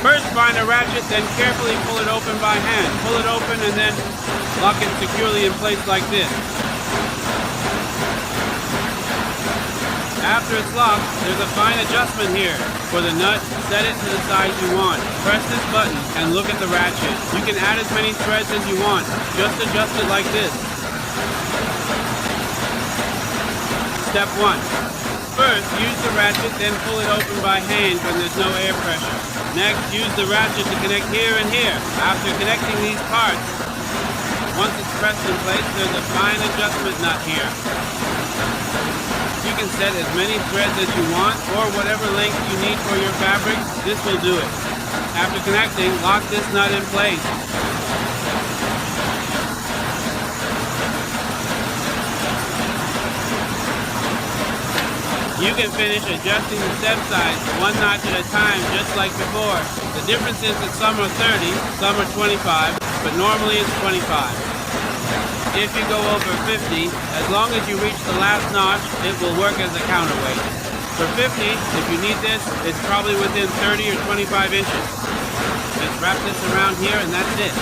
First find a ratchet, then carefully pull it open by hand. Pull it open and then lock it securely in place like this. After it's locked, there's a fine adjustment here. For the nut, set it to the size you want. Press this button and look at the ratchet. You can add as many threads as you want. Just adjust it like this. Step 1. First, use the ratchet, then pull it open by hand when there's no air pressure. Next, use the ratchet to connect here and here. After connecting these parts, once it's pressed in place, there's a fine adjustment nut here. You can set as many threads as you want or whatever length you need for your fabric. This will do it. After connecting, lock this nut in place. You can finish adjusting the step size one notch at a time just like before. The difference is that some are 30, some are 25, but normally it's 25. If you go over 50, as long as you reach the last notch, it will work as a counterweight. For 50, if you need this, it's probably within 30 or 25 inches. Just wrap this around here and that's it.